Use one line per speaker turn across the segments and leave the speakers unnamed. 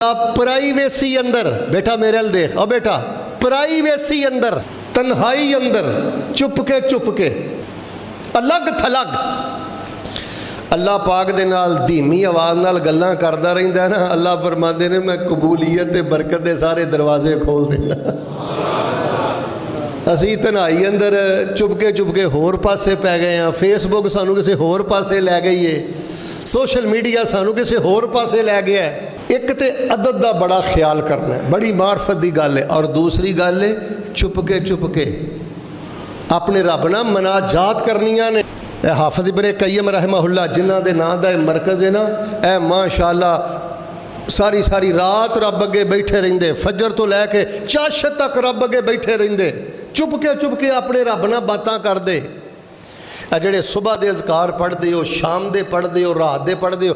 Privacy अंदर बेटा मेरे अल देख, और बेटा प्राइवेसी अंदर, तन्हाई अंदर, चुपके अलग थलग अल्लाह पाक दे नाल धीमी आवाज़ नाल गल्लां करदा रहिंदा ना। अल्लाह फरमांदे ने मैं कबूलीयत ते बरकत दे सारे दरवाजे खोल देना। असी तन्हाई अंदर चुपके होर पासे पै गए हैं। फेसबुक सानू किसी होर पासे लै गई है, सोशल मीडिया सानू किसी होर पासे लै गया है। एक तो अदद का बड़ा ख्याल करना है, बड़ी मार्फत की गल है, और दूसरी गल है चुपके अपने रब नाल मनाजात करनियां ने। हाफिज़ इब्न क़य्यम रहमहुल्लाह जिन्हां दे नां दा मरकज़ है ना, ए माशाअल्लाह सारी रात रब अगे बैठे रहिंदे, फजर तो लैके चाश तक रब अगे बैठे रहिंदे, चुपके अपने रब नाल बातां करदे। जेड़े सुबह दे अज़कार पढ़दे हो, शाम दे पढ़दे हो, रात दे पढ़दे हो,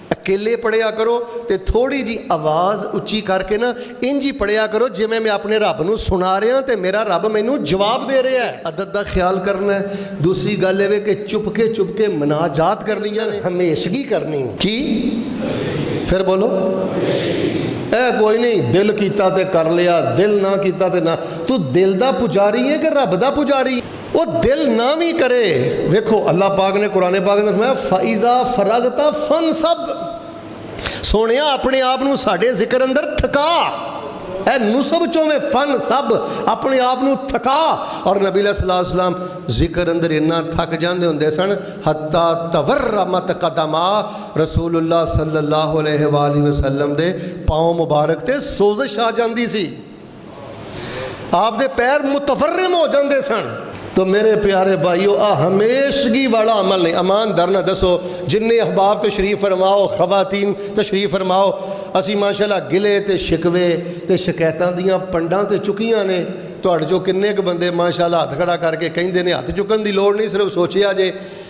अकेले पढ़िया करो तो थोड़ी जी आवाज़ उच्ची करके ना इंज ही पढ़िया करो जिवें मैं अपने रब नूं सुना रहा तो मेरा रब मैनू जवाब दे रहा है। अदद का ख्याल करना है। दूसरी गल है कि चुपके मनाजात करनी है, हमेशगी करनी की। फिर बोलो ए कोई नहीं, दिल कीता ते कर लिया, दिल ना कीता ते ना। तू दिल दा पुजारी है कि रब दा पुजारी? वो दिल ना भी करे। वेखो अल्लाह पाक ने कुरान पाक ने फरमाया फ़ाइज़ा फ़रग़ता फ़नसब, सोने अपने आप नूं साडे जिक्र अंदर थका है। नुसब चोवें फन सब अपने आप नूं थका। और नबी सल्लल्लाहु अलैहि वसल्लम जिक्र अंदर इन्ना थक जाते होंदे सन हत्ता तवर्रमत कदमा, रसूलुल्लाह सल्लल्लाहु अलैहि वसल्लम दे पाँव मुबारक ते सोजिश आ जाती सी, आप दे पैर मुतवर्रिम हो जाते सन। तो मेरे प्यारे भाईओ आ हमेशगी वाला अमल नहीं। ईमानदार ना दसो जिन्ने अहबाब तशरीफ फरमाओ, खवातीन तशरीफ फरमाओ, असी माशाअल्लाह गिले ते शिकवे ते शिकायतां दियां पंडां ते चुकियां ने। तुहाडे जो किन्ने क बंदे माशाअल्लाह हाथ खड़ा करके कहिंदे ने हाथ चुकन की लोड़ नहीं, सिर्फ सोचिया जे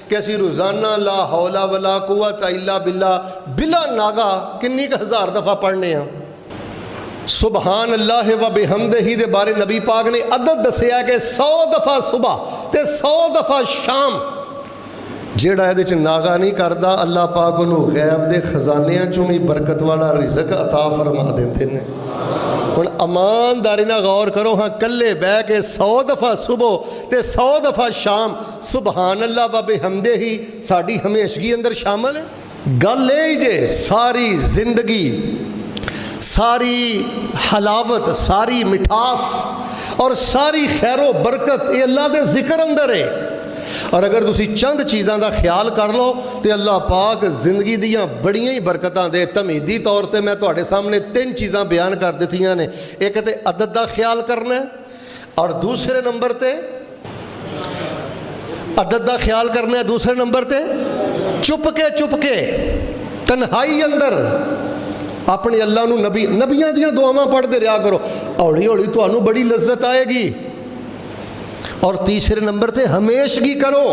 कि असी रोज़ाना ला हौला वला कुव्वता इल्ला बिल्लाह बिला नागा किन्नी क हज़ार दफ़ा पढ़ने हैं। सुबहान अल्लाह व बिहम्दिही दे बारे नबी पाक ने अदद दसिया कि 100 दफ़ा सुबह ते 100 दफ़ा शाम। जेड़ा ये नागा नहीं करता अल्लाह पाक उन्होंने गैब के खजानिया चों भी बरकत वाला रिज़क अता फरमा देते हैं। हुण ईमानदारी नाल गौर करो, हाँ कल्ले बह के 100 दफ़ा सुबह ते 100 दफ़ा शाम सुबहान अल्लाह व बिहम्दिही साड़ी हमेशगी अंदर शामिल है। गल ये जे सारी जिंदगी, सारी हलावत, सारी मिठास और सारी खैरो बरकत ये अल्लाह के जिक्र अंदर है। और अगर तुसी चंद चीज़ों का ख्याल कर लो तो अल्लाह पाक जिंदगी दियाँ बड़ियां ही बरकतां दे। तमीदी तौर पर मैं तुहाडे सामने 3 चीज़ां बयान कर दित्तियां ने। एक तो अदद का ख्याल करना है, और दूसरे नंबर ते अदद का ख्याल करना है, दूसरे नंबर ते चुपके तन्हाई अंदर अपने अल्लाह नूं नबियां दियां दुआवां पढ़ते रहा करो, हौली हौली तुहानूं बड़ी लज्जत आएगी। और तीसरे नंबर ते हमेशगी करो।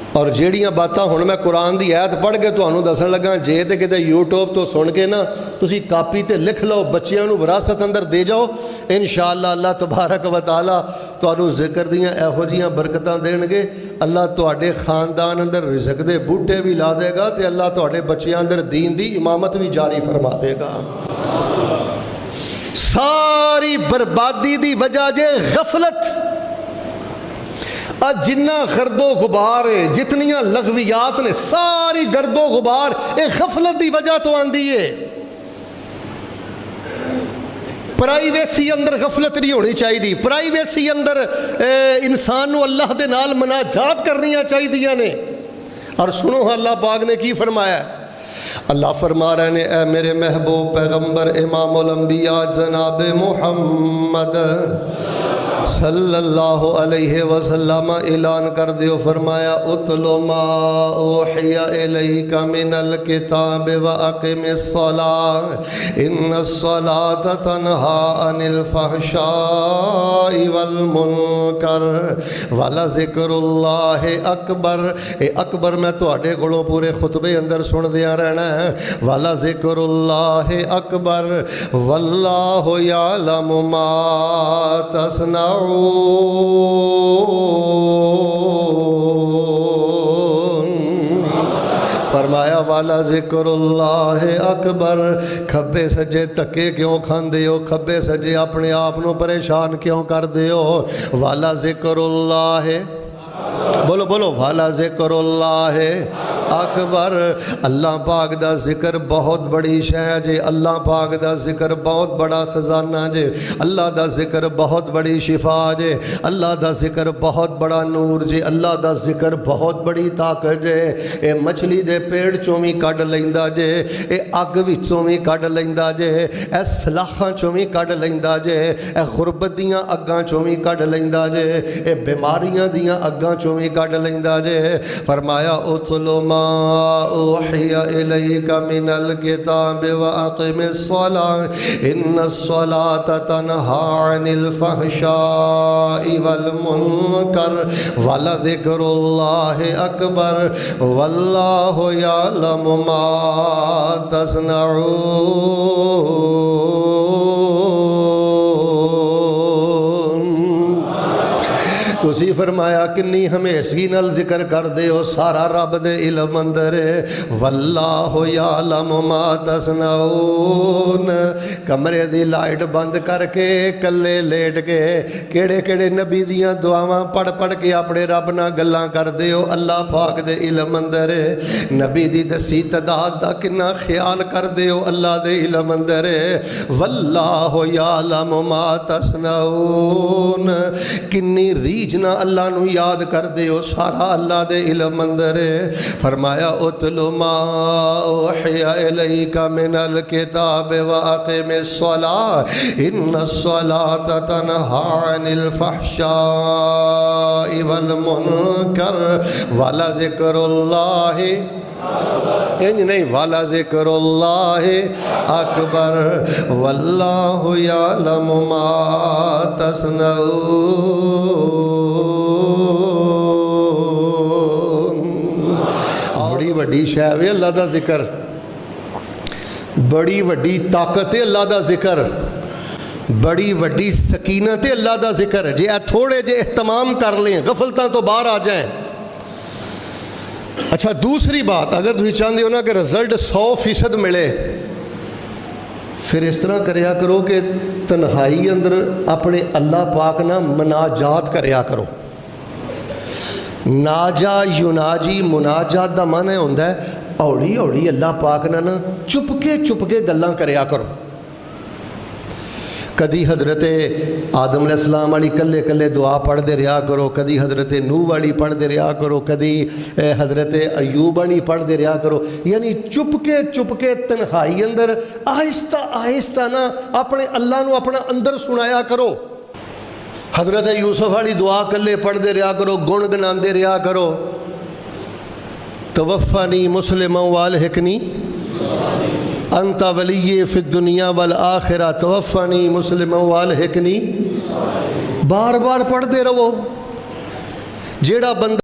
और जेड़ियां बातां हुण मैं कुरान की आयत पढ़ के तुहानूं दसन लगा, जे ते किते यूट्यूब तो सुन के ना तुसी कापी ते लिख लो, बच्चियां नूं विरासत अंदर दे जाओ, इंशाअल्लाह अल्लाह तबारक व तआला तुहानूं जिक्र दियां इहो जिहियां बरकतां देणगे। अल्लाह तुहाडे खानदान अंदर रिज़क दे बूटे भी ला देगा ते अल्लाह तुहाडे बच्चियां अंदर दीन दी इमामत भी जारी फरमा देगा। सारी बर्बादी दी वजह जे गफलत। जिन्ना गर्दो गुबार है, जितनियां लघवियात ने, सारी गर्दो गुबार ये गफलत की वजह तो आंदी है। प्राइवेसी अंदर गफलत नहीं होनी चाहिए। प्राइवेसी अंदर इंसान को अल्लाह के नाल मनाजात करनियां चाहिए ने। और सुनो अल्लाह पाक ने की फरमाया। अल्लाह फरमा रहे ने, ए मेरे महबूब पैगंबर इमामुल अंबिया जनाब मुहम्मद सल्लल्लाहु अलैहि वसल्लम ऐलान कर दियो, फरमाया उतलो मा उहिया इलैका मिनल किताब व अक़िमिस सलाह इन्नस सलाता तन्हा अनिल फहशाई वल मुनकर वला ज़िक्रुल्लाहि अकबर। ए अकबर मैं तुहाडे कोलों पूरे खुतबे अंदर सुन दिया रहना है। वला ज़िक्रुल्लाहि अकबर वल्लाहु यअलमु मा तस्ना। فرمایا والا ذکر اللہ اکبر. کھبے سجے تکے کیوں کھاندے ہو؟ کھبے سجے اپنے آپ نو پریشان کیوں کر دے ہو؟ والا ذکر اللہ، بولو بولو، والا ذکر اللہ اکبر. اللہ پاک دا ذکر بہت بڑی شے جے. اللہ پاک دا ذکر بہت بڑا خزانہ جے. اللہ دا ذکر بہت بڑی شفا جے. اللہ دا ذکر بہت بڑا نور جے. اللہ دا ذکر بہت بڑی طاقت جے. اے مچھلی دے پیڑ چوں وی کڈ لیندا جے، اے اگ وچوں وی کڈ لیندا جے، اے سلاخاں چوں وی کڈ لیندا جے، اے غربت دیاں اگاں چوں وی کڈ لیندا جے، اے بیماریاں دیاں اگاں چوں وی کڈ لیندا جے. فرمایا اتلو ما اوحی الیک من الکتاب واقم الصلاۃ ان الصلاۃ تنہی عن الفحشاء والمنکر ولذکر اللہ اکبر واللہ یعلم ما تصنعون. تسی فرمایا کنی ہمیشگی نال ذکر کر دے ہو، سارا رب دے علم اندر ہے. واللہ یعلم ما تصنعون. کمرے دی لائٹ بند کر کے کلے لیٹ کے کیڑے کیڑے نبی دیاں دعاواں پڑھ پڑھ کے اپنے رب نہ گلاں کر دے ہو، اللہ پاک دے علم اندر ہے. نبی دی دسی تعداد دا کنا خیال کر دے ہو، اللہ دے علم اندر ہے. واللہ یعلم ما تصنعون. کنی ریج جنا اللہ نو یاد کر دے ہو، سارا اللہ دے علم اندر ہے. فرمایا اتلو ما اوحی الیک من الکتاب واقم الصلاۃ ان الصلاۃ تنہی عن الفحشاء والمنکر ولذکر اللہ انج نہیں، والا ذکر اللہ اکبر واللہ یعلم ما تصنعون. بڑی وڈی شے ہے اللہ دا ذکر، بڑی وڈی طاقت ہے اللہ دا ذکر، بڑی وڈی سکینت ہے اللہ دا ذکر. جے تھوڑے جے اہتمام کر لیں، غفلتاں تو باہر آ جائیں. اچھا دوسری بات، اگر تھی چاہتے ہو نا کہ رزلٹ 100% ملے، پھر اس طرح کریا کرو کہ تنہائی اندر اپنے اللہ پاک نہ مناجات کریا کرو. ناجا یناجی مناجات دا معنی ہوندہ ہے اوڑی اوڑی اللہ پاک نہ چپ کے گلاں کریا کرو. کدی حضرت آدم علیہ السلام والی کلے کلے دعا پڑھ دے رہا کرو، کدی حضرت نوح والی پڑھ دے رہا کرو، کدی حضرت ایوب والی پڑھ دے رہا کرو. یعنی چپ کے تنہائی اندر آہستہ آہستہ نا اپنے اللہ نو اپنا اندر سنایا کرو. حضرت یوسف والی دعا کلے پڑھ دے رہا کرو، گن گنان دے رہا کرو. توفانی مسلما والحقنی انت ولی فی الدنیا والآخرہ توفانی مسلما والحقنی. بار بار پڑھ دے رہو. جیڑا بندہ